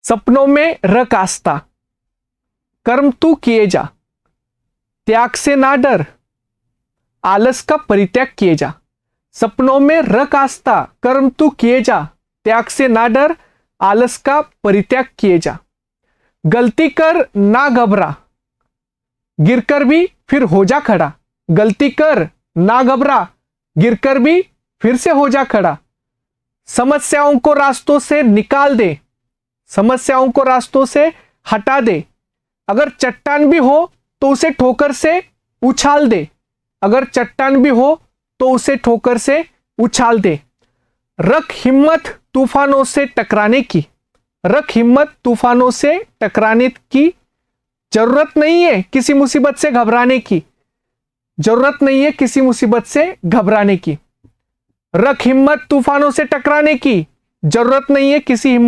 सपनों में रख आस्था, कर्म तू किए जा, त्याग से ना डर, आलस का परित्याग किए जा। सपनों में रख आस्था, कर्म तू किए जा, त्याग से ना डर, आलस का परित्याग किए जा। गलती कर ना घबरा, गिरकर भी फिर हो जा खड़ा। गलती कर ना घबरा, गिरकर भी फिर से हो जा खड़ा। समस्याओं को रास्तों से निकाल दे, समस्याओं को रास्तों से हटा दे। अगर चट्टान भी हो तो उसे ठोकर से उछाल दे, अगर चट्टान भी हो तो उसे ठोकर से उछाल दे। रख हिम्मत तूफानों से टकराने की, रख हिम्मत तूफानों से टकराने की। जरूरत नहीं है किसी मुसीबत से घबराने की, जरूरत नहीं है किसी मुसीबत से घबराने की। रख हिम्मत तूफानों से टकराने की, जरूरत नहीं है किसी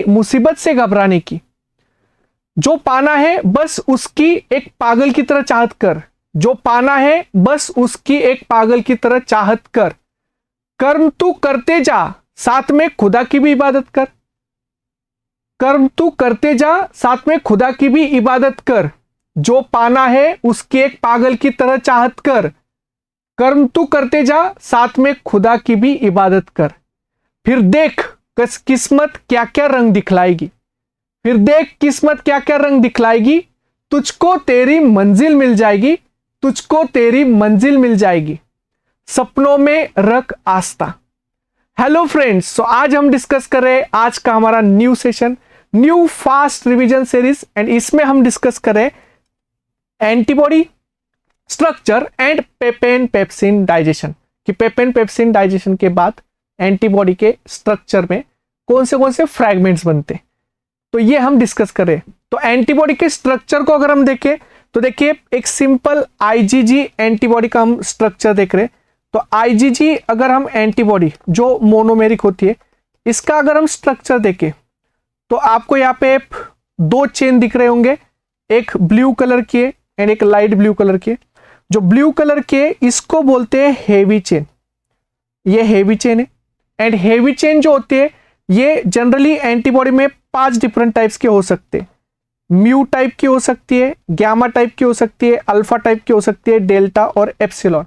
मुसीबत से घबराने की। जो पाना है बस उसकी एक पागल की तरह चाहत कर, जो पाना है बस उसकी एक पागल की तरह चाहत कर। कर्म तू करते जा, साथ में खुदा की भी इबादत कर। कर्म तू करते जा, साथ में खुदा की भी इबादत कर। जो पाना है उसकी एक पागल की तरह चाहत कर। कर्म तू करते जा, साथ में खुदा की भी इबादत कर। फिर देख किस्मत क्या क्या रंग दिखलाएगी, फिर देख किस्मत क्या क्या रंग दिखलाएगी। तुझको तेरी मंजिल मिल जाएगी, तुझको तेरी मंजिल मिल जाएगी। सपनों में रख आस्था। हेलो फ्रेंड्स, सो आज हम डिस्कस कर रहे हैं आज का हमारा new session, new fast revision series, and इसमें हम डिस्कस कर रहे हैं antibody structure and पेपेन pepsin digestion, कि पेपेन पेप्सिन डाइजेशन के बाद एंटीबॉडी के स्ट्रक्चर में कौन से फ्रैगमेंट्स बनते हैं, तो ये हम डिस्कस कर रहे हैं। तो एंटीबॉडी के स्ट्रक्चर को अगर हम देखें तो देखिए एक सिंपल आईजीजी एंटीबॉडी का हम स्ट्रक्चर देख रहे हैं। तो आईजीजी अगर हम एंटीबॉडी जो मोनोमेरिक होती है, इसका अगर हम स्ट्रक्चर देखें तो आपको यहाँ पे दो चेन दिख रहे होंगे, एक ब्लू कलर की है एंड एक लाइट ब्लू कलर की है। जो ब्लू कलर के इसको बोलते हैं हेवी चेन, ये हेवी चेन है। एंड हेवी चेन जो होती है ये जनरली एंटीबॉडी में 5 डिफरेंट टाइप्स के हो सकते हैं। म्यू टाइप की हो सकती है, गैमा टाइप की हो सकती है, अल्फा टाइप की हो सकती है, डेल्टा और एप्सिलॉन।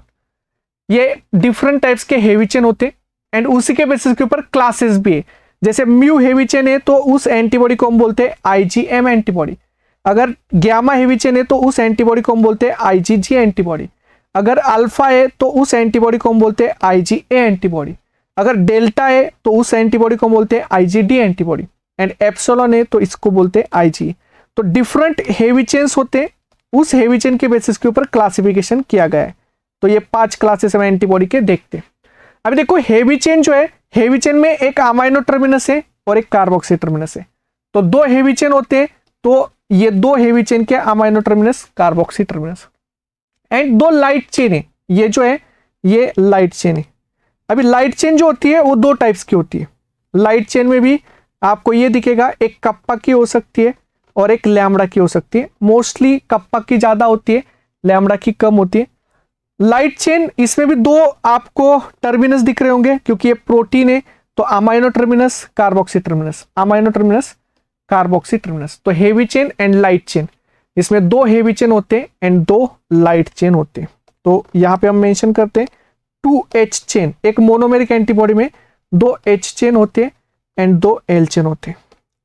ये डिफरेंट टाइप्स के हेवी चेन होते हैं एंड उसी के बेसिस के ऊपर क्लासेस भी है। जैसे म्यू हेवी चेन है तो उस एंटीबॉडी को हम बोलते हैं आईजीएम एंटीबॉडी। अगर गैमा हेवी चेन है तो उस एंटीबॉडी को हम बोलते हैं आईजीजी एंटीबॉडी। अगर अल्फा है तो उस एंटीबॉडी को हम बोलते हैं आईजीए एंटीबॉडी। अगर डेल्टा है तो उस एंटीबॉडी को बोलते हैं आईजीडी एंटीबॉडी, एंड एप्सिलॉन है तो इसको बोलते हैं आईजी। तो डिफरेंट हेवी चेन्स होते हैं, उस हेवी चेन के बेसिस के ऊपर क्लासिफिकेशन किया गया है। तो ये 5 क्लासेस हम एंटीबॉडी के देखते हैं। अभी देखो हेवी चेन जो है, हेवी चेन में एक अमाइनो टर्मिनस है और एक कार्बोक्सी टर्मिनस है। तो 2 हेवी चेन होते हैं, तो ये 2 हेवी चेन के amino terminus, carboxy terminus. And 2 light chain है, ये जो है ये लाइट चेन है। अभी लाइट चेन जो होती है वो 2 टाइप्स की होती है। लाइट चेन में भी आपको ये दिखेगा, एक कप्पा की हो सकती है और एक लैम्बडा की हो सकती है। मोस्टली कप्पा की ज्यादा होती है, लैम्बडा की कम होती है। लाइट चेन इसमें भी 2 आपको टर्मिनस दिख रहे होंगे क्योंकि ये प्रोटीन है, तो amino terminus, carboxy terminus, amino terminus, carboxy terminus. तो heavy chain and light chain, इसमें 2 हेवी चेन होते हैं एंड 2 लाइट चेन होते हैं। तो यहां पे हम मेंशन करते हैं 2H चेन। एक मोनोमेरिक एंटीबॉडी में 2 H चेन होते हैं एंड 2 L चेन होते हैं।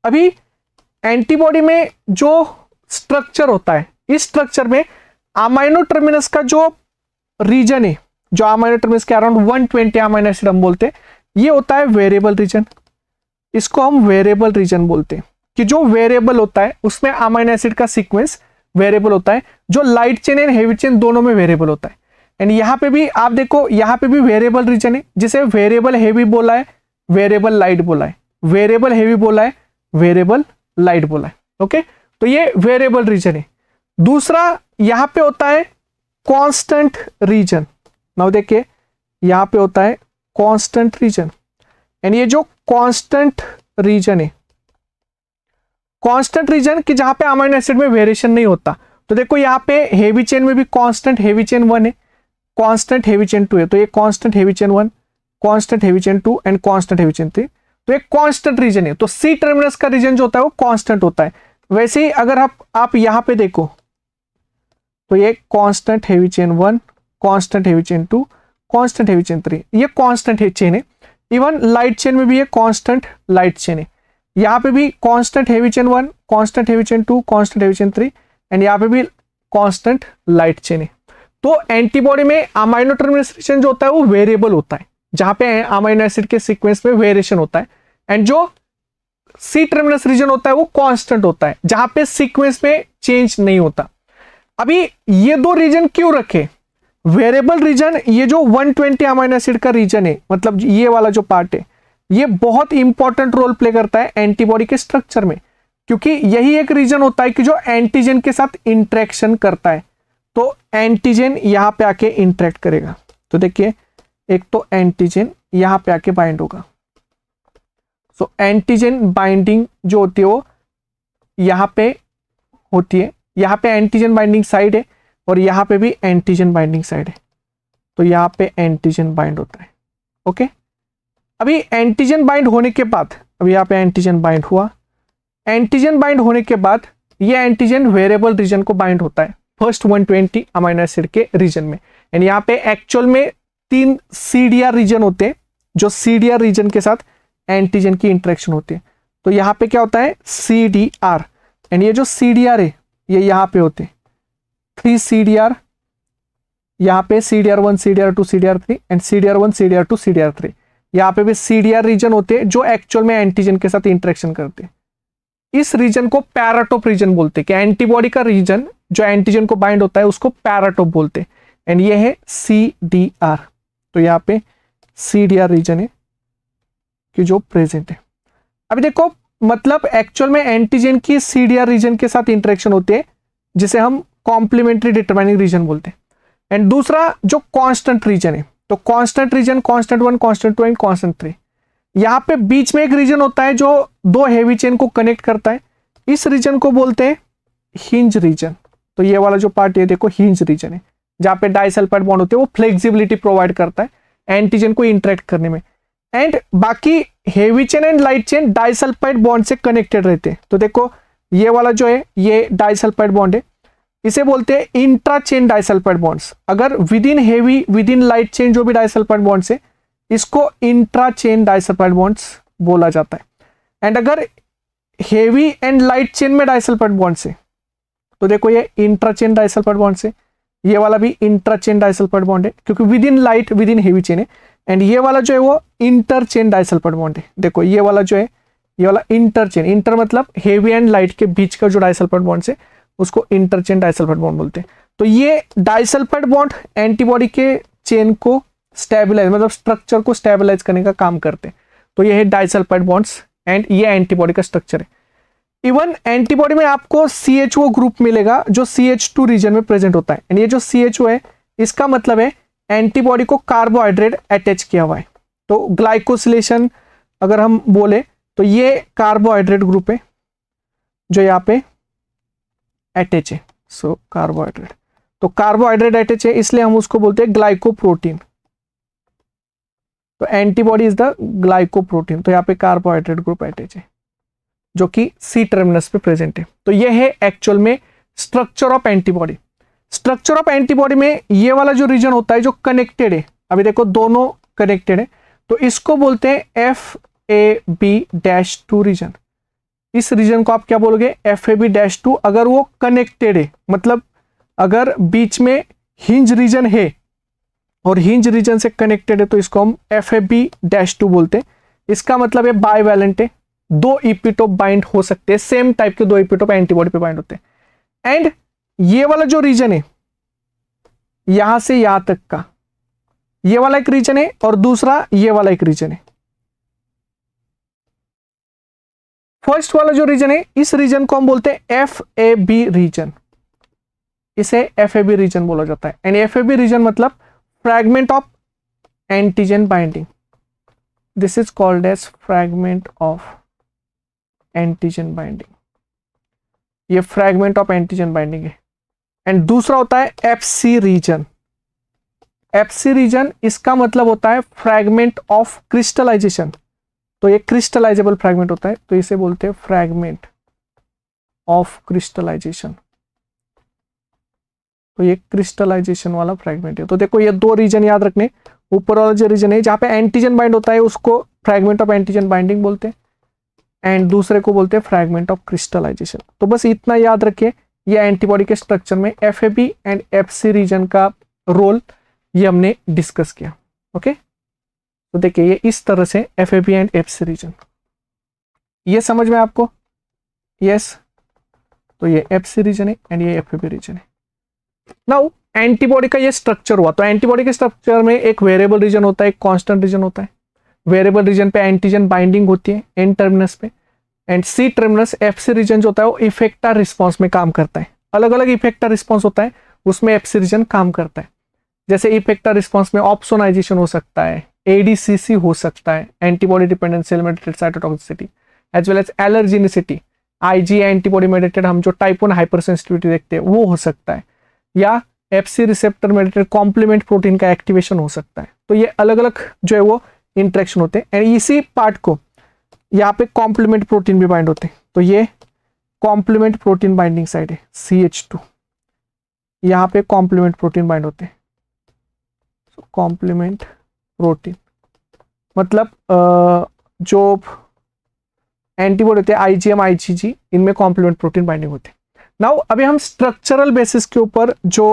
अभी एंटीबॉडी में जो स्ट्रक्चर होता है, इस स्ट्रक्चर में अमाइनो टर्मिनस का जो रीजन है, जो अमाइनो टर्मिनस के अराउंड 120 अमाइनो एसिड हम बोलते हैं, ये होता है वेरिएबल रीजन। इसको हम वेरिएबल रीजन बोलते हैं कि जो वेरिएबल होता है उसमें अमाइनो एसिड का सीक्वेंस वेरिएबल होता है। जो light chain and heavy chain दोनों में वेरिएबल होता है। एंड यहाँ पे भी आप देखो, यहाँ पे भी वेरिएबल रीजन है, जिसे वेरिएबल हेवी बोला है, वेरिएबल लाइट बोला है, वेरिएबल हेवी बोला है, वेरिएबल लाइट बोला है। ओके, तो ये वेरिएबल रीजन है। दूसरा यहाँ पे होता है कांस्टेंट रीजन। नाउ देखिए यहाँ पे होता है कांस्टेंट रीजन, एंड ये जो कांस्टेंट रीजन है, कांस्टेंट रीजन कि जहां पे अमाइनो एसिड में वेरिएशन नहीं होता। तो देखो यहाँ पे हेवी चेन में भी कांस्टेंट हेवी चेन 1 है, कांस्टेंट हेवी चेन 2 है। तो ये constant heavy chain 1, constant heavy chain 2 and constant heavy chain 3। तो एक कांस्टेंट रीजन है। तो सी टर्मिनस का रीजन जो होता है वो कांस्टेंट होता है। वैसे ही अगर आप यहां पे देखो तो ये constant heavy chain 1, constant heavy chain 2, constant heavy chain 3, ये कांस्टेंट चेन है। इवन लाइट चेन में भी ये कांस्टेंट लाइट चेन है। यहाँ पे भी constant heavy chain 1, constant heavy chain 2, constant heavy chain 3 and यहाँ पे भी कांस्टेंट लाइट चेन है। तो एंटीबॉडी में अमाइनो टर्मिनस रीजन जो होता है वो वेरिएबल होता है, जहां पे अमाइनो एसिड के सीक्वेंस में वेरिएशन होता है। एंड जो सी टर्मिनस रीजन होता है वो कांस्टेंट होता है, जहां पे सीक्वेंस में चेंज नहीं होता। अभी ये दो रीजन क्यों रखे? वेरिएबल रीजन, ये जो 120 अमाइनो एसिड का रीजन है, मतलब ये वाला जो पार्ट है, ये बहुत इंपॉर्टेंट रोल प्ले करता है एंटीबॉडी के स्ट्रक्चर में, क्योंकि यही एक रीजन होता है कि जो एंटीजन के साथ इंटरेक्शन करता है। तो एंटीजन यहां पे आके इंटरेक्ट करेगा। तो देखिए, एक तो एंटीजन यहां पे आके बाइंड होगा। सो एंटीजन बाइंडिंग जो होती है वो यहां पे होती है। यहां पे एंटीजन बाइंडिंग साइड है और यहां पे भी एंटीजन बाइंडिंग साइड है। तो यहां पे एंटीजन बाइंड होता है। ओके, अभी एंटीजन बाइंड होने के बाद, अभी यहां पे एंटीजन बाइंड हुआ। एंटीजन बाइंड होने के बाद ये एंटीजन वेरिएबल रीजन को बाइंड होता है फर्स्ट 120 अमाइनो एसिड के रीजन में। एंड यहाँ पे एक्चुअल में 3 CDR रीजन होते हैं, जो CDR रीजन के साथ एंटीजन की इंटरेक्शन होती है। तो यहाँ पे क्या होता है? CDR। एंड ये जो CDR है ये यहाँ पे होते हैं 3 CDR, यहाँ पे CDR1, CDR2, CDR3 and CDR1, CDR2, CDR3। यहाँ पे भी CDR रीजन होते हैं जो एक्चुअल में एंटीजन के साथ इंटरेक्शन करते हैं। इस रीजन को पैराटोप रीजन बोलते हैं, कि एंटीबॉडी का रीजन जो एंटीजन को बाइंड होता है उसको पैराटोप बोलते हैं। एंड ये है CDR। तो यहाँ पे CDR रीजन है कि जो प्रेजेंट है। अभी देखो, मतलब एक्चुअल में एंटीजन की CDR रीजन के साथ इंटरेक्शन होती है, जिसे हम कॉम्प्लीमेंट्री डिटरमाइनिंग रीजन बोलते हैं। एंड दूसरा जो कांस्टेंट रीजन है, तो constant region constant 1, constant 2 and constant 3। यहाँ पे बीच में एक रीजन होता है जो 2 हेवी चेन को कनेक्ट करता है। इस रीजन को बोलते हैं हिंज रीजन। तो ये वाला जो पार्ट है देखो, हिंज रीजन है, जहां पे डाइसल्फाइड बॉन्ड होते हैं। वो फ्लेक्सिबिलिटी प्रोवाइड करता है एंटीजन को इंटरेक्ट करने में। एंड बाकी heavy chain and light chain disulphide bond से कनेक्टेड रहते हैं। तो देखो, ये वाला जो है ये डाइसल्फाइड बॉन्ड है, इसे बोलते हैं इंट्रा चेन डाइसल्फाइड बॉन्ड्स। अगर with in heavy, with in light chain जो भी डाइसल्फाइड बॉन्ड्स है, इसको इंट्रा चेन डाइसल्फाइड बॉन्ड्स बोला जाता है। एंड अगर हेवी एंड लाइट चेन में डाइसल्फाइड बॉन्ड्स है, तो देखो ये इंट्रा चेन डाइसल्फाइड बॉन्ड्स है, ये वाला भी इंट्रा चेन डाइसल्फाइड बॉन्ड है, क्योंकि with in light, with in heavy chain है। एंड ये वाला जो है वो इंटर चेन डाइसल्फाइड बॉन्ड है। देखो ये वाला जो है, ये वाला इंटर चेन, इंटर मतलब हेवी एंड लाइट के बीच का जो डाइसल्फाइड बॉन्ड्स है उसको इंटर चेन डाइसल्फाइड बॉन्ड बोलते हैं। तो ये डाइसल्फाइड बॉन्ड एंटीबॉडी के चेन को स्टेबलाइज, मतलब स्ट्रक्चर को स्टेबलाइज करने का काम करते हैं। तो ये है डाइसल्फाइड बॉन्ड्स एंड ये एंटीबॉडी का स्ट्रक्चर है। इवन एंटीबॉडी में आपको CHO ग्रुप मिलेगा जो CH2 रीजन में प्रेजेंट होता है। एंड ये जो CHO है, इसका मतलब है एंटीबॉडी को कार्बोहाइड्रेट अटैच किया हुआ है। तो ग्लाइकोसिलेशन अगर हम बोले तो ये कार्बोहाइड्रेट ग्रुप है जो यहाँ पे अटैच है। सो कार्बोहाइड्रेट, तो कार्बोहाइड्रेट अटैच है इसलिए हम उसको बोलते हैं ग्लाइकोप्रोटीन। तो एंटीबॉडी इज द ग्लाइकोप्रोटीन। तो यहाँ पे कार्बोहाइड्रेट ग्रुप अटैच है जो कि C टर्मिनस पे प्रेजेंट है। तो ये है एक्चुअल में structure of antibody. Structure of antibody में ये वाला जो रीजन होता है जो कनेक्टेड है, अभी देखो दोनों कनेक्टेड है, तो इसको बोलते हैं FAB-2 रीजन। इस रीजन को आप क्या बोलोगे? FAB-2। अगर वो कनेक्टेड है, मतलब अगर बीच में हिंज रीजन है और हिंज रीजन से कनेक्टेड है, तो इसको हम FAB-2 बोलते हैं। इसका मतलब है बाइवैलेंट है, 2 इपिटोप बाइंड हो सकते हैं, सेम टाइप के 2 इपिटोप एंटीबॉडी पे बाइंड होते हैं। एंड ये वाला जो रीजन है यहां से यहां तक का, ये वाला एक रीजन है और दूसरा ये वाला एक रीजन है। फर्स्ट वाला जो रीजन है, इस रीजन को हम बोलते हैं FAB रीजन। इसे FAB रीजन बोला जाता है। एंड FAB रीजन मतलब fragment of antigen binding. This is called as fragment of antigen binding. ये फ्रैगमेंट ऑफ एंटीजन बाइंडिंग है। एंड दूसरा होता है FC रीजन। FC रीजन इसका मतलब होता है फ्रैगमेंट ऑफ क्रिस्टलाइजेशन। तो ये क्रिस्टलाइजेबल फ्रैगमेंट होता है, तो इसे बोलते हैं फ्रैगमेंट ऑफ क्रिस्टलाइजेशन। तो ये क्रिस्टलाइजेशन वाला फ्रैगमेंट है। तो देखो ये दो रीजन याद रखने, ऊपर वाला जो रीजन है जहां पे एंटीजन बाइंड होता है उसको फ्रैगमेंट ऑफ एंटीजन बाइंडिंग बोलते हैं, एंड दूसरे को बोलते हैं फ्रैगमेंट ऑफ क्रिस्टलाइजेशन। तो बस इतना याद रखिए, ये एंटीबॉडी के स्ट्रक्चर में एफएबी एंड एफसी रीजन का रोल ये हमने डिस्कस किया। ओके, तो देखिए ये इस तरह से एफएबी एंड एफसी रीजन, ये समझ में आपको? यस, तो ये एफसी रीजन है एंड ये एफएबी रीजन है। नाउ एंटीबॉडी का ये स्ट्रक्चर हुआ, तो एंटीबॉडी के स्ट्रक्चर में एक वेरिएबल रीजन होता है, एक कांस्टेंट रीजन होता है। वेरिएबल रीजन पे एंटीजन बाइंडिंग होती है एन टर्मिनस पे, and C terminus FC region जो होता है वो इफेक्टर रिस्पॉन्स में काम करता है। अलग अलग इफेक्टर रिस्पॉन्स होता है, उसमें एफसी रीजन काम करता है। जैसे इफेक्टर रिस्पॉन्स में ऑप्सोनाइजेशन हो सकता है, एडीसीसी हो सकता है, antibody dependent cell mediated cytotoxicity, as well as allergenicity, Ig antibody mediated हम जो टाइप 1 हाइपर सेंसिटिविटी देखते हैं वो हो सकता है, या FC receptor mediated complement protein का एक्टिवेशन हो सकता है। तो ये अलग अलग जो है वो इंटरेक्शन होते हैं, एंड इसी पार्ट को यहाँ पे कॉम्प्लीमेंट प्रोटीन भी बाइंड होते हैं। तो ये कॉम्प्लीमेंट प्रोटीन बाइंडिंग साइड है CH2, यहाँ पे कॉम्प्लीमेंट प्रोटीन बाइंड होते हैं। कॉम्प्लीमेंट प्रोटीन मतलब जो एंटीबॉडी होते हैं IgM IgG, इनमें कॉम्प्लीमेंट प्रोटीन बाइंडिंग होते हैं। नाउ अभी हम स्ट्रक्चरल बेसिस के ऊपर जो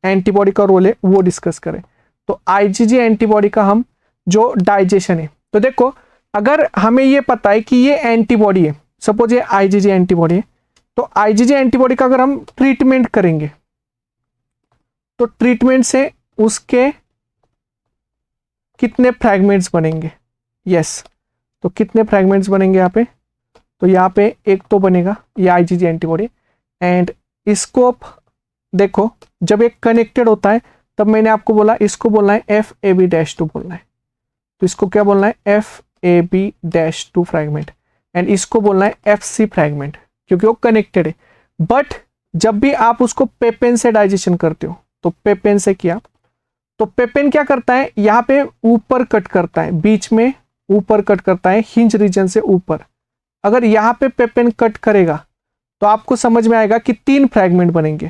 एंटीबॉडी का रोल है वो डिस्कस करें। तो IgG एंटीबॉडी का हम जो डाइजेशन है, तो देखो अगर हमें ये पता है कि ये एंटीबॉडी है, सपोज ये IgG एंटीबॉडी है, तो IgG एंटीबॉडी का अगर हम ट्रीटमेंट करेंगे तो ट्रीटमेंट से उसके कितने फ्रैगमेंट्स बनेंगे? यस, तो कितने फ्रैगमेंट्स बनेंगे यहाँ पे? तो यहाँ पे एक तो बनेगा ये IgG एंटीबॉडी, एंड इसको देखो जब एक कनेक्टेड होता है तब मैंने आपको बोला इसको बोलना है FAB-2 बोलना है, तो इसको क्या बोलना है? FAB-2 फ्रैगमेंट, एंड इसको बोलना है FC फ्रैगमेंट क्योंकि वो कनेक्टेड है। बट जब भी आप उसको पेपेन से डाइजेशन करते हो, तो पेपेन से किया, तो पेपेन क्या करता है? यहाँ पे ऊपर कट करता है, बीच में ऊपर कट करता है, हिंज रीजन से ऊपर। अगर यहाँ पे पेपेन कट करेगा तो आपको समझ में आएगा कि 3 फ्रैगमेंट बनेंगे।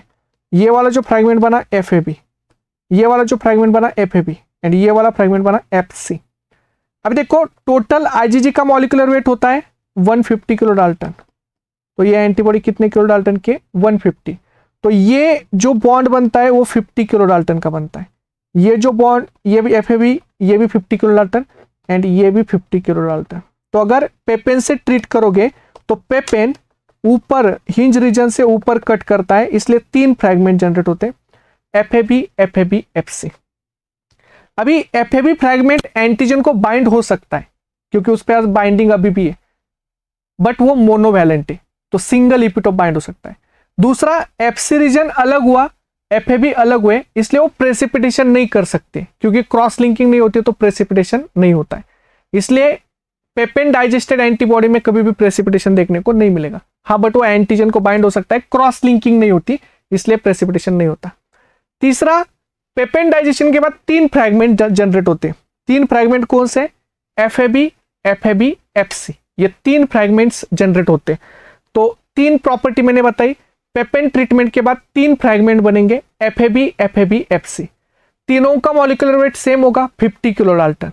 ये वाला जो फ्रैगमेंट बना FAB, ये वाला जो फ्रैगमेंट बना FAB, एंड ये वाला फ्रैगमेंट बना FC। अब देखो टोटल IgG का मॉलिक्यूलर वेट होता है 150 किलो डाल्टन, तो ये एंटीबॉडी कितने किलो डाल्टन के? 150। तो ये जो बॉन्ड बनता है वो 50 किलो डाल्टन का बनता है। ये जो बॉन्ड, ये भी FAB, ये भी 50 किलो डाल्टन, एंड ये भी 50 किलो डाल्टन। तो अगर पेपेन से ट्रीट करोगे तो पेपेन ऊपर हिंज रीजन से ऊपर कट करता है, इसलिए 3 फ्रैगमेंट जनरेट होते हैं, FAB, FC। अभी FAB फ्रैगमेंट एंटीजन को बाइंड हो सकता है क्योंकि उस पर बाइंडिंग अभी भी है, बट वो मोनोवैलेंट है, तो सिंगल इपिटोप बाइंड हो सकता है। दूसरा FC रीजन अलग हुआ, FAB अलग हुए, इसलिए वो प्रेसिपिटेशन नहीं कर सकते क्योंकि क्रॉस लिंकिंग नहीं होती तो प्रेसिपिटेशन नहीं होता है। इसलिए पेपेन डाइजेस्टेड एंटीबॉडी में कभी भी प्रेसिपिटेशन देखने को नहीं मिलेगा। हाँ, बट वो एंटीजन को बाइंड हो सकता है, क्रॉस लिंकिंग नहीं होती इसलिए प्रेसिपिटेशन नहीं होता। तीसरा, पेपेन डाइजेशन के बाद 3 फ्रैगमेंट जनरेट होते हैं। 3 फ्रैगमेंट कौन से? FAB, FC, ये 3 फ्रैगमेंट्स जनरेट होते हैं। तो 3 प्रॉपर्टी मैंने बताई, पेपेन ट्रीटमेंट के बाद 3 फ्रैगमेंट बनेंगे, FAB, FC। तीनों का मॉलिक्यूलर वेट सेम होगा 50 किलो डाल्टन।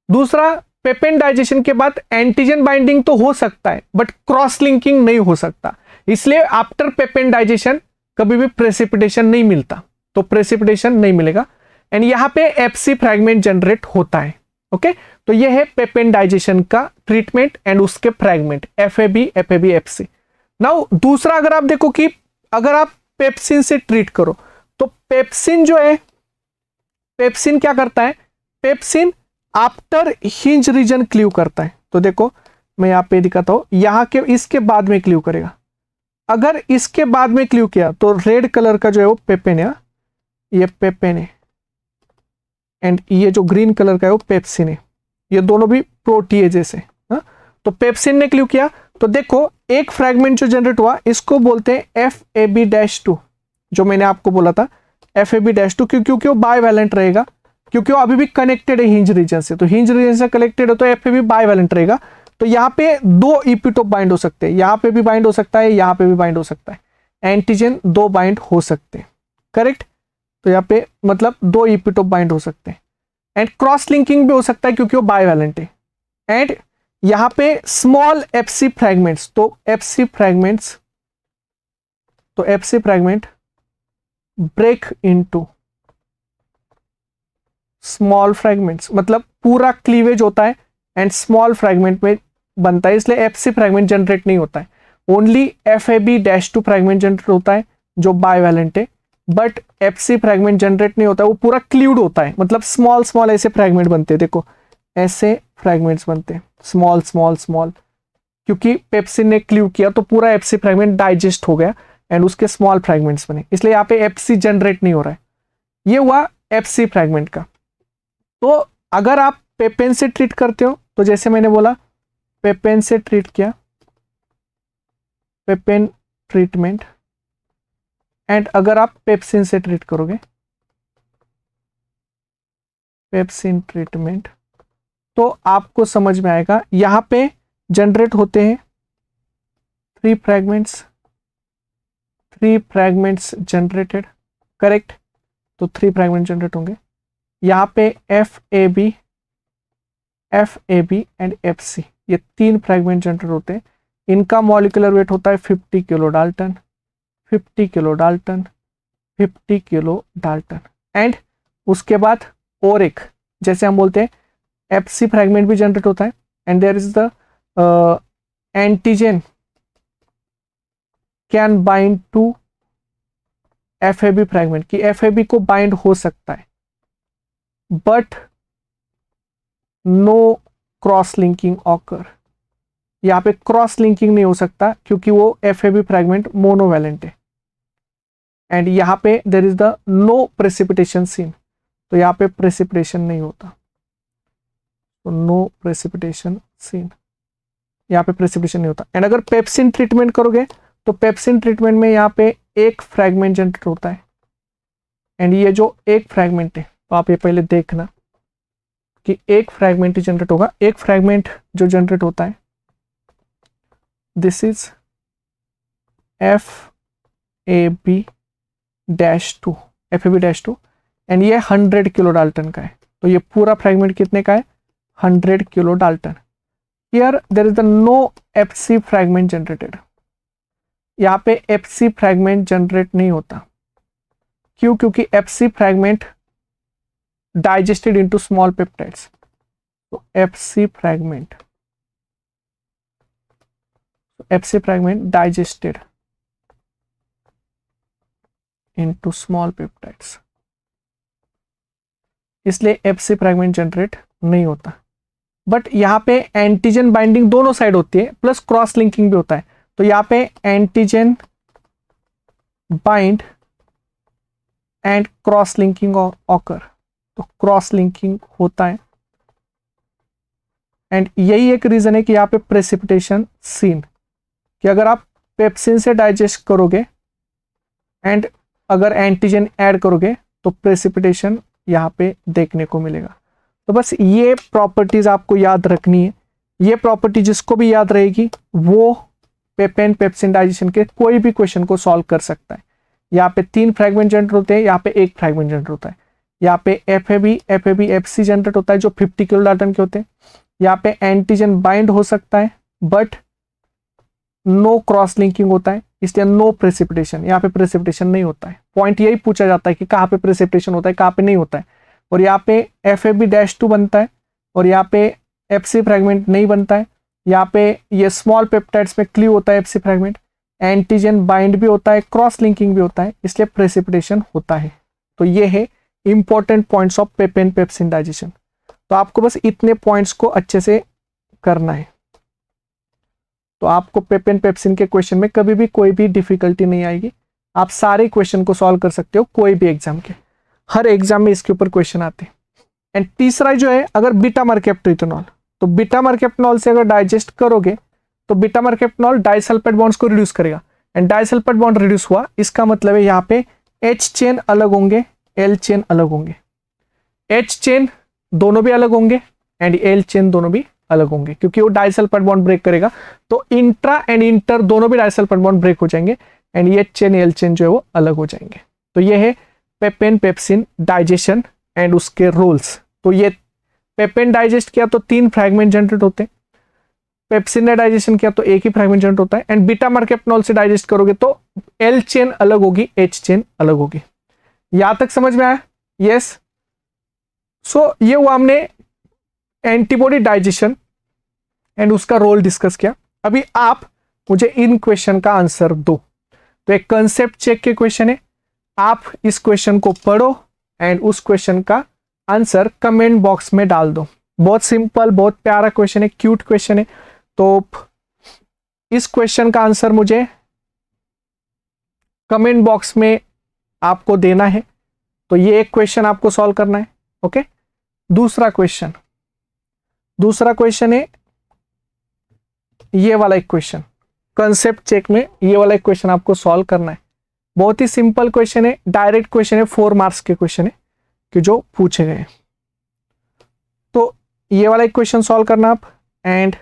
दूसरा, पेपेन डाइजेशन के बाद एंटीजन बाइंडिंग तो हो सकता है बट क्रॉस लिंकिंग नहीं हो सकता, इसलिए आफ्टर पेपेन डाइजेशन कभी भी प्रेसिपिटेशन नहीं मिलता, तो प्रेसिपिटेशन नहीं मिलेगा, एंड यहाँ पे FC फ्रैगमेंट जनरेट होता है। ओके, तो ये है पेपेन डाइजेशन का ट्रीटमेंट एंड उसके फ्रैगमेंट FAB, FC। नाउ दूसरा, अगर आप देखो कि अगर आप पेप्सिन से ट्रीट करो तो पेप्सिन जो है, पेप्सिन क्या करता है? Pepsin after hinge region cleave करता है। तो देखो मैं यहाँ पे दिखाता हूं, यहाँ के इसके बाद में क्लीव करेगा। अगर इसके बाद में क्लीव किया तो रेड कलर का जो है वो पेपेन है, ये पेपेन है, एंड ये जो ग्रीन कलर का है वो पेप्सिन है। ये दोनों भी प्रोटीएजेस है। तो पेप्सिन ने क्लीव किया तो देखो एक फ्रैगमेंट जो जनरेट हुआ इसको बोलते हैं FAB-2, जो मैंने आपको बोला था FAB-2 क्योंकि वो बाइवैलेंट रहेगा, क्योंकि वो अभी भी कनेक्टेड है हिंज रीजन से, तो हिंज रीजन से कनेक्टेड है तो एफएबी बाइवैलेंट रहेगा। तो यहाँ पे दो इपिटोप बाइंड हो सकते हैं, यहाँ पे भी बाइंड हो सकता है, यहाँ पे भी बाइंड हो सकता है, एंटीजन दो बाइंड हो सकते हैं, करेक्ट। तो यहाँ पे मतलब दो इपिटोप बाइंड हो सकते हैं, एंड क्रॉस लिंकिंग भी हो सकता है क्योंकि वो बाइवैलेंट है। एंड यहाँ पे स्मॉल एफसी फ्रैगमेंट्स, तो FC fragment break into small fragments, मतलब पूरा क्लीवेज होता है एंड स्मॉल फ्रैगमेंट में बनता है, इसलिए एफसी फ्रैगमेंट जनरेट नहीं होता है। ओनली FAB-2 फ्रैगमेंट जनरेट होता है जो बाइवैलेंट है, बट एफसी फ्रैगमेंट जनरेट नहीं होता है, वो पूरा क्ल्यूड होता है, मतलब स्मॉल स्मॉल ऐसे फ्रैगमेंट बनते हैं, देखो ऐसे फ्रैगमेंट्स बनते हैं, स्मॉल स्मॉल स्मॉल, क्योंकि पेप्सिन ने क्ल्यू किया तो पूरा एफसी फ्रैगमेंट डाइजेस्ट हो गया एंड उसके स्मॉल फ्रैगमेंट्स बने, इसलिए यहाँ पे एफसी जनरेट नहीं हो रहा है। ये हुआ एफसी फ्रैगमेंट का। तो अगर आप पेपेन से ट्रीट करते हो तो जैसे मैंने बोला पेपेन से ट्रीट किया, पेपेन ट्रीटमेंट, एंड अगर आप पेप्सिन से ट्रीट करोगे, पेप्सिन ट्रीटमेंट, तो आपको समझ में आएगा यहां पे जनरेट होते हैं थ्री फ्रैगमेंट्स जनरेटेड, करेक्ट। तो थ्री फ्रैगमेंट जनरेट होंगे, यहाँ पे FAB एंड FC, ये तीन फ्रैगमेंट जनरेट होते हैं। इनका मॉलिक्यूलर वेट होता है 50 kilo Dalton, 50 kilo Dalton, 50 kilo Dalton. And उसके बाद और एक, जैसे हम बोलते हैं FC फ्रैगमेंट भी जनरेट होता है, and there is the antigen can bind to FAB fragment, कि FAB को बाइंड हो सकता है, but no cross linking occur, यहाँ पे क्रॉस लिंकिंग नहीं हो सकता क्योंकि वो FAB फ्रैगमेंट मोनोवैलेंट है। एंड यहाँ पे there is the no precipitation seen, तो यहाँ पे प्रेसिपिटेशन नहीं होता, तो नो प्रेसिपिटेशन सीन, यहाँ पे प्रेसिपिटेशन नहीं होता। एंड अगर पेप्सिन ट्रीटमेंट करोगे तो पेप्सिन ट्रीटमेंट में यहाँ पे एक फ्रैगमेंट जनरेट होता है, एंड ये जो एक फ्रैगमेंट है, तो आप ये पहले देखना कि एक फ्रैगमेंट ही जनरेट होगा। एक फ्रैगमेंट जो जनरेट होता है, दिस इज FAB-2, एंड ये 100 किलो डाल्टन का है, तो ये पूरा फ्रैगमेंट कितने का है, 100 kilo dalton. Here there is the no FC fragment generated, यहाँ पे FC फ्रैगमेंट जनरेट नहीं होता, क्यों, क्योंकि FC fragment digested into small peptides, तो FC fragment digested into small peptides, इसलिए FC फ्रैगमेंट जनरेट नहीं होता। बट यहाँ पे एंटीजन बाइंडिंग दोनों साइड होती है, प्लस क्रॉस लिंकिंग भी होता है, तो यहाँ पे antigen bind and cross linking occur, तो क्रॉस लिंकिंग होता है। एंड यही एक रीजन है कि यहाँ पे प्रेसिपिटेशन सीन, कि अगर आप पेप्सिन से डाइजेस्ट करोगे एंड अगर एंटीजन ऐड करोगे तो प्रेसिपिटेशन यहाँ पे देखने को मिलेगा। तो बस ये प्रॉपर्टीज आपको याद रखनी है, ये प्रॉपर्टी जिसको भी याद रहेगी वो पेपेन पेप्सिन डाइजेशन के कोई भी क्वेश्चन को सॉल्व कर सकता है। यहाँ पे तीन फ्रैगमेंट जनरेट होते हैं, यहाँ पे एक फ्रैगमेंट जनरेट होता है, यहाँ पे FAB FC जनरेट होता है जो 50 किलो डाल्टन के होते हैं, यहाँ पे एंटीजन बाइंड हो सकता है बट नो क्रॉस लिंकिंग होता है, इसलिए नो प्रेसिपिटेशन, यहाँ पे प्रेसिपिटेशन नहीं होता है। पॉइंट यही पूछा जाता है कि कहाँ पे प्रेसिपिटेशन होता है, कहाँ पे नहीं होता है, और यहाँ पे FAB-2 बनता है और यहाँ पे FC फ्रैगमेंट नहीं बनता है, यहाँ पे ये स्मॉल पेप्टाइड्स में क्ल्यू होता है FC फ्रैगमेंट, एंटीजन बाइंड भी होता है, क्रॉस लिंकिंग भी होता है, इसलिए प्रेसिपिटेशन होता है। तो ये है important points of पेपेन pepsin digestion. तो आपको बस इतने पॉइंट्स को अच्छे से करना है, तो आपको पेपेन पेप्सिन के क्वेश्चन में कभी भी कोई भी डिफिकल्टी नहीं आएगी, आप सारे क्वेश्चन को सॉल्व कर सकते हो कोई भी एग्जाम के, हर एग्जाम में इसके ऊपर क्वेश्चन आते हैं। एंड तीसरा जो है, अगर बीटा मर्केप्टोइथेनॉल, तो बीटा मर्केप्टोनॉल से अगर डाइजेस्ट करोगे तो बीटा मर्केप्टोनॉल डाइसल्फाइड बॉन्ड्स को रिड्यूस करेगा, एंड डाइसल्फाइड बॉन्ड रिड्यूस हुआ, इसका मतलब है यहाँ पे H चेन अलग होंगे, L चेन अलग होंगे, H चेन दोनों भी अलग होंगे एंड L चेन दोनों भी अलग होंगे, क्योंकि वो डाइसल्फाइड बॉन्ड ब्रेक करेगा, तो इंट्रा एंड इंटर दोनों भी डाइसल्फाइड बॉन्ड ब्रेक हो जाएंगे and H chain L chain जो है वो अलग हो जाएंगे। तो ये है पेपेन पेप्सिन डाइजेशन एंड उसके रोल्स। तो ये पेपेन डाइजेस्ट किया तो 3 फ्रैगमेंट जनरेट होते हैं, पेप्सिन ने डाइजेशन किया तो एक ही फ्रैगमेंट जनरेट होता है, एंड बीटा मर्केप्टनॉल से डाइजेस्ट करोगे तो L चेन अलग होगी, H चेन अलग होगी। यहां तक समझ में आया? यस। सो ये हुआ हमने एंटीबॉडी डाइजेशन एंड उसका रोल डिस्कस किया। अभी आप मुझे इन क्वेश्चन का आंसर दो। तो एक कंसेप्ट चेक के क्वेश्चन है, आप इस क्वेश्चन को पढ़ो एंड उस क्वेश्चन का आंसर कमेंट बॉक्स में डाल दो। बहुत सिंपल, बहुत प्यारा क्वेश्चन है, क्यूट क्वेश्चन है। तो इस क्वेश्चन का आंसर मुझे कमेंट बॉक्स में आपको देना है। तो ये एक क्वेश्चन आपको सॉल्व करना है। ओके, दूसरा क्वेश्चन है ये वाला एक क्वेश्चन, कंसेप्ट चेक में ये वाला एक क्वेश्चन आपको सॉल्व करना है। बहुत ही सिंपल क्वेश्चन है, डायरेक्ट क्वेश्चन है, 4 मार्क्स के क्वेश्चन है कि जो पूछे गए। तो ये वाला एक क्वेश्चन सॉल्व करना आप, एंड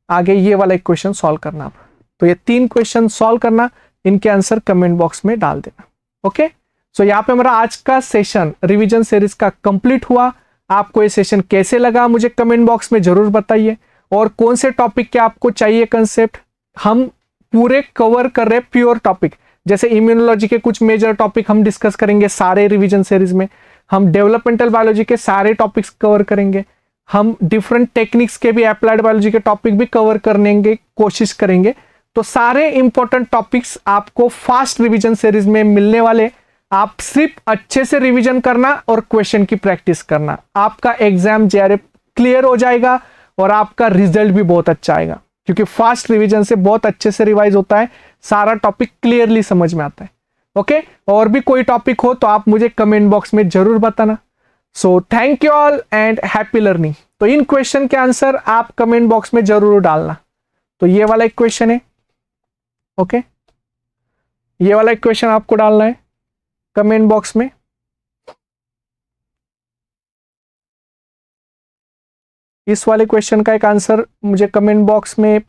आगे ये वाला एक क्वेश्चन सॉल्व करना आप। तो ये 3 क्वेश्चन सॉल्व करना, इनके आंसर कमेंट बॉक्स में डाल देना। ओके, सो यहाँ पे हमारा आज का सेशन रिवीजन सीरीज का कंप्लीट हुआ। आपको ये सेशन कैसे लगा मुझे कमेंट बॉक्स में जरूर बताइए, और कौन से टॉपिक के आपको चाहिए कंसेप्ट। हम पूरे कवर कर रहे हैं प्योर टॉपिक, जैसे इम्यूनोलॉजी के कुछ मेजर टॉपिक हम डिस्कस करेंगे सारे रिवीजन सीरीज में, हम डेवलपमेंटल बायोलॉजी के सारे टॉपिक्स कवर करेंगे, हम डिफरेंट टेक्निक्स के भी, अप्लाइड बायोलॉजी के टॉपिक भी कवर करने की कोशिश करेंगे। तो सारे इंपॉर्टेंट टॉपिक्स आपको फास्ट रिवीजन सीरीज में मिलने वाले। आप सिर्फ अच्छे से रिवीजन करना और क्वेश्चन की प्रैक्टिस करना, आपका एग्जाम जेआरएफ क्लियर हो जाएगा और आपका रिजल्ट भी बहुत अच्छा आएगा, क्योंकि फास्ट रिवीजन से बहुत अच्छे से रिवाइज होता है, सारा टॉपिक क्लियरली समझ में आता है। ओके, और भी कोई टॉपिक हो तो आप मुझे कमेंट बॉक्स में जरूर बताना। So thank you all and happy learning. तो इन क्वेश्चन के आंसर आप कमेंट बॉक्स में जरूर डालना। तो ये वाला एक क्वेश्चन है, ओके, ये वाला एक क्वेश्चन आपको डालना है कमेंट बॉक्स में। इस वाले क्वेश्चन का एक आंसर मुझे कमेंट बॉक्स में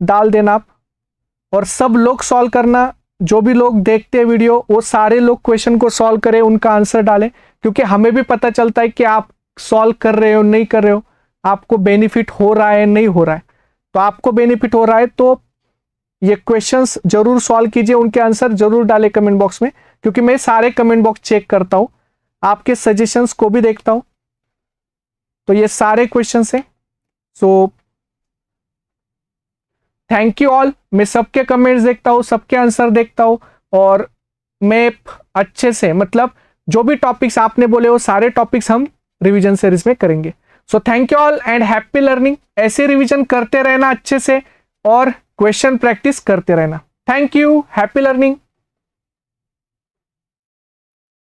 डाल देना आप, और सब लोग सॉल्व करना। जो भी लोग देखते हैं वीडियो, वो सारे लोग क्वेश्चन को सॉल्व करें, उनका आंसर डालें, क्योंकि हमें भी पता चलता है कि आप सॉल्व कर रहे हो नहीं कर रहे हो, आपको बेनिफिट हो रहा है नहीं हो रहा है। तो आपको बेनिफिट हो रहा है तो ये क्वेश्चंस जरूर सॉल्व कीजिए, उनके आंसर जरूर डालें कमेंट बॉक्स में, क्योंकि मैं सारे कमेंट बॉक्स चेक करता हूं, आपके सजेशंस को भी देखता हूं। तो ये सारे क्वेश्चंस हैं। So thank you all. मैं सबके कमेंट्स देखता हूं, सबके आंसर देखता हूं, और मैं अच्छे से, मतलब जो भी टॉपिक्स आपने बोले वो सारे टॉपिक्स हम रिवीजन सीरीज में करेंगे। So thank you all and happy learning. ऐसे रिवीजन करते रहना अच्छे से, और क्वेश्चन प्रैक्टिस करते रहना। Thank you, happy learning.